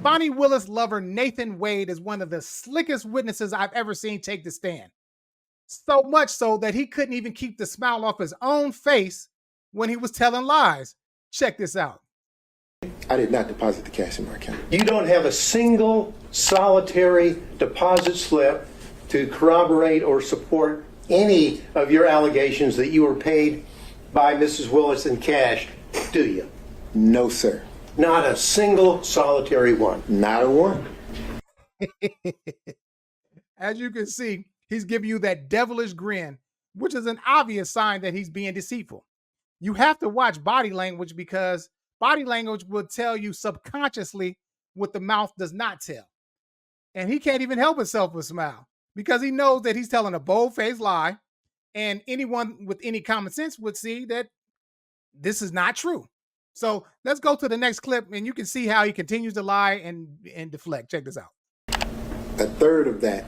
Fani Willis Lover Nathan Wade is one of the slickest witnesses I've ever seen take the stand. So much so that he couldn't even keep the smile off his own face when he was telling lies. Check this out. I did not deposit the cash in my account. You don't have a single solitary deposit slip to corroborate or support any of your allegations that you were paid by Mrs. Willis in cash, do you? No, sir. Not a single solitary one. Not a one. As you can see, he's giving you that devilish grin, which is an obvious sign that he's being deceitful. You have to watch body language because body language will tell you subconsciously what the mouth does not tell. And he can't even help himself but smile because he knows that he's telling a bold-faced lie. And anyone with any common sense would see that this is not true. So let's go to the next clip and you can see how he continues to lie and deflect. Check this out. A third of that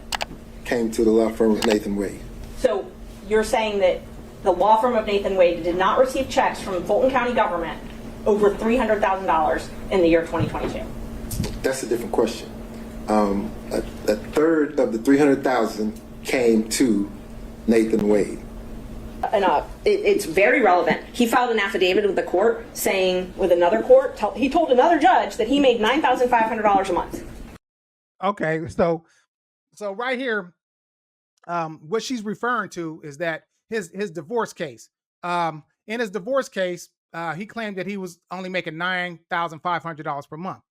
came to the law firm of Nathan Wade. So you're saying that the law firm of Nathan Wade did not receive checks from Fulton County government over $300,000 in the year 2022? That's a different question. A third of the $300,000 came to Nathan Wade. It's very relevant. He filed an affidavit with the court saying, with another court, he told another judge that he made $9,500 a month. Okay, so right here, what she's referring to is that his divorce case. In his divorce case, he claimed that he was only making $9,500 per month.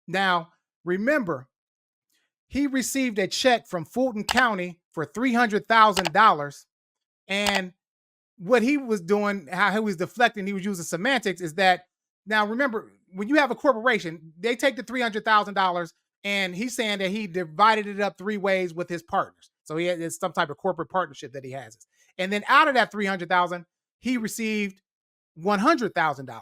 Now, remember, he received a check from Fulton County for $300,000, and what he was doing, how he was deflecting, he was using semantics, is that, now remember, when you have a corporation, they take the $300,000, and he's saying that he divided it up three ways with his partners. So he has some type of corporate partnership that he has. And then out of that $300,000, he received $100,000,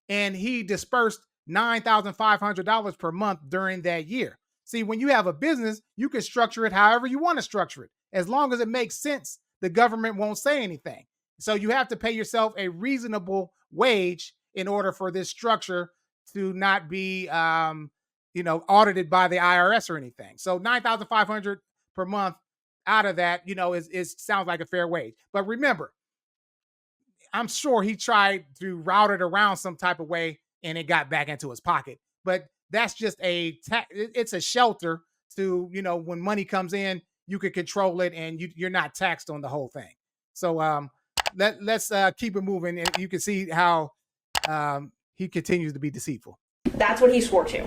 and he dispersed $9,500 per month during that year. See, when you have a business, you can structure it however you want to structure it. As long as it makes sense, the government won't say anything. So you have to pay yourself a reasonable wage in order for this structure to not be, audited by the IRS or anything. So $9,500 per month out of that, is sounds like a fair wage. But remember, I'm sure he tried to route it around some type of way and it got back into his pocket. But that's just it's a shelter to, when money comes in, you can control it and you're not taxed on the whole thing. So let's keep it moving, and you can see how he continues to be deceitful. That's what he swore to.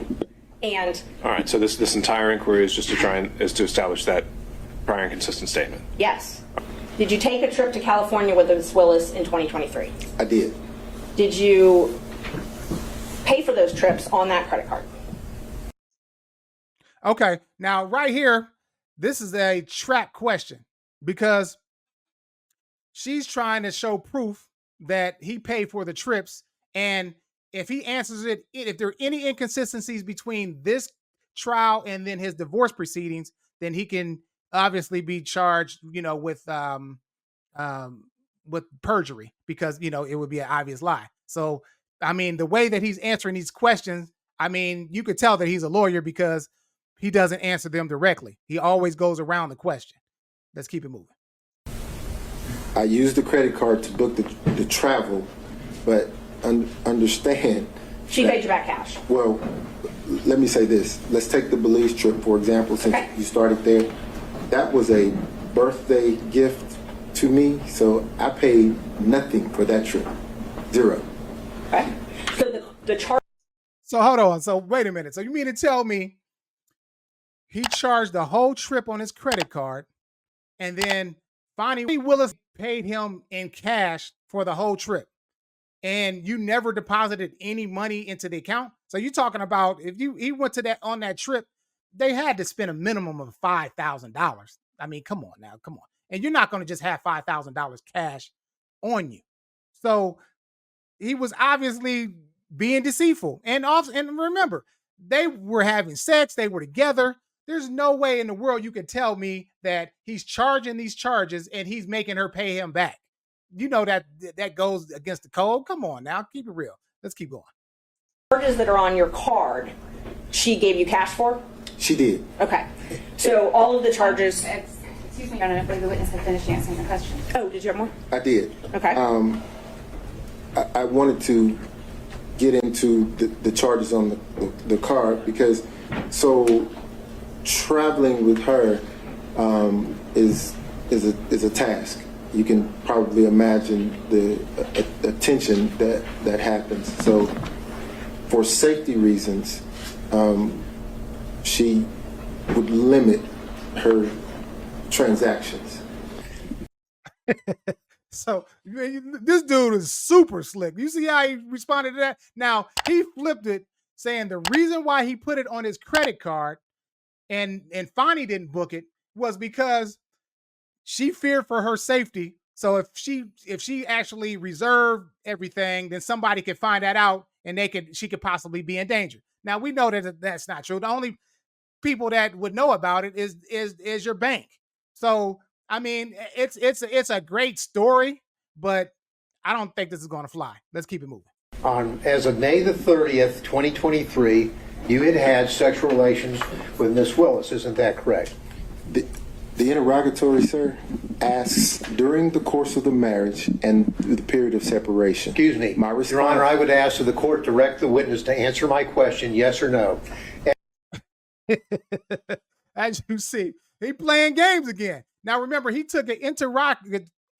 And all right, so this entire inquiry is just to establish that prior and consistent statement. Yes. Did you take a trip to California with Ms. Willis in 2023? I did. Did you pay for those trips on that credit card? Okay, now right here, this is a trap question because she's trying to show proof that he paid for the trips, and if he answers it, if there are any inconsistencies between this trial and then his divorce proceedings, then he can obviously be charged, with perjury because, it would be an obvious lie. So, I mean, the way that he's answering these questions, I mean, you could tell that he's a lawyer because he doesn't answer them directly. He always goes around the question. Let's keep it moving. I used the credit card to book the travel, but understand. She paid you back cash. Well, let me say this. Let's take the Belize trip, for example, since you started there. That was a birthday gift to me, so I paid nothing for that trip. Zero. Okay. So the charge. So hold on. So wait a minute. So you mean to tell me he charged the whole trip on his credit card, and then Fani Willis paid him in cash for the whole trip, and you never deposited any money into the account? So you're talking about if he went to on that trip, they had to spend a minimum of $5,000. I mean, come on now, come on. And you're not going to just have $5,000 cash on you. So he was obviously being deceitful. And remember, they were having sex, they were together. There's no way in the world you can tell me that he's charging these charges and he's making her pay him back. You know that goes against the code. Come on now, keep it real. Let's keep going. Charges that are on your card she gave you cash for? She did. Okay. So all of the charges. Excuse me, Your Honor, I believe the witness had finished answering the question. Oh, did you have more? I did. Okay. I wanted to get into the charges on the card because traveling with her is a task. You can probably imagine the attention that happens. So for safety reasons, she would limit her transactions. So this dude is super slick. You see how he responded to that? Now he flipped it, saying the reason why he put it on his credit card and Fani didn't book it was because she feared for her safety. So if she actually reserved everything, then somebody could find that out and she could possibly be in danger. Now we know that that's not true. The only people that would know about it is your bank. So I mean, it's a great story, but I don't think this is going to fly. Let's keep it moving. As of May the 30th, 2023, you had sexual relations with Miss Willis. Isn't that correct? The interrogatory, sir, asks during the course of the marriage and the period of separation. Excuse me. My response, Your Honor, I would ask that the court direct the witness to answer my question, yes or no. As you see, he playing games again. Now remember, he took an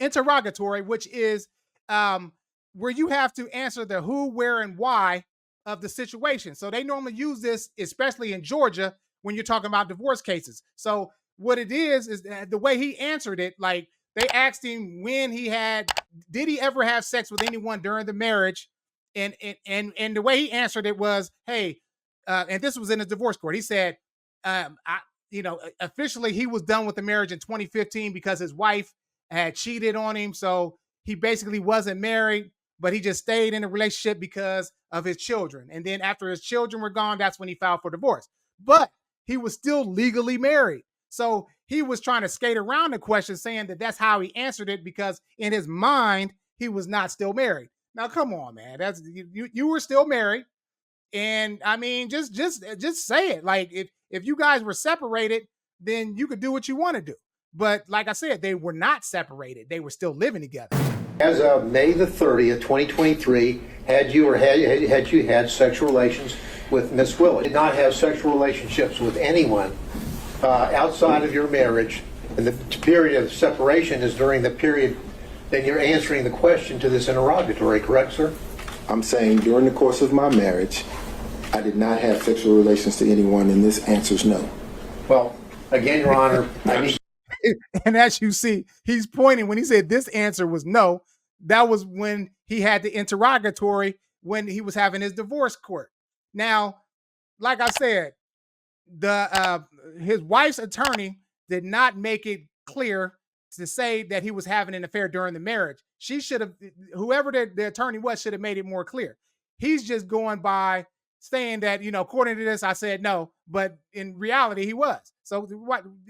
interrogatory, which is where you have to answer the who, where, and why of the situation. So they normally use this, especially in Georgia, when you're talking about divorce cases. So what it is the way he answered it, like they asked him did he ever have sex with anyone during the marriage? And the way he answered it was, hey, and this was in his divorce court. He said, officially he was done with the marriage in 2015 because his wife had cheated on him. So he basically wasn't married, but he just stayed in a relationship because of his children. And then after his children were gone, that's when he filed for divorce. But he was still legally married. So he was trying to skate around the question, saying that that's how he answered it because in his mind, he was not still married. Now, come on, man. That's you were still married. And I mean, just say it. Like if you guys were separated, then you could do what you want to do. But like I said, they were not separated. They were still living together. As of May the 30th, 2023, had you had sexual relations with Miss Willis? Did not have sexual relationships with anyone outside of your marriage, and the period of separation is during the period then you're answering the question to this interrogatory, correct, sir? I'm saying during the course of my marriage, I did not have sexual relations to anyone, and this answer's no. Well, again, Your Honor, I need... And as you see, he's pointing when he said this answer was no. That was when he had the interrogatory when he was having his divorce court. Now, like I said, his wife's attorney did not make it clear to say that he was having an affair during the marriage. She should have, whoever the attorney was, should have made it more clear. He's just going by saying that, according to this, I said no, but in reality, he was. So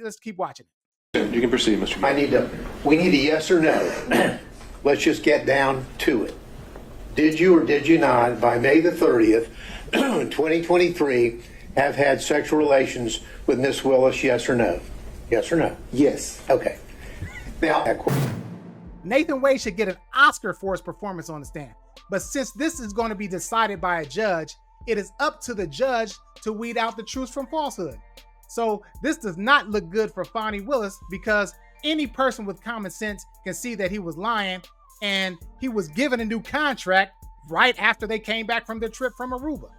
let's keep watching. You can proceed, Mr. Gill. We need a yes or no. Let's just get down to it. Did you or did you not, by May the 30th, 2023, have had sexual relations with Miss Willis, yes or no? Yes or no? Yes. Okay. Now, Nathan Wade should get an Oscar for his performance on the stand. But since this is going to be decided by a judge, it is up to the judge to weed out the truth from falsehood. So this does not look good for Fani Willis because any person with common sense can see that he was lying and he was given a new contract right after they came back from their trip from Aruba.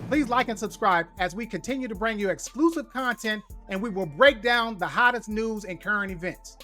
Please like and subscribe as we continue to bring you exclusive content and we will break down the hottest news and current events.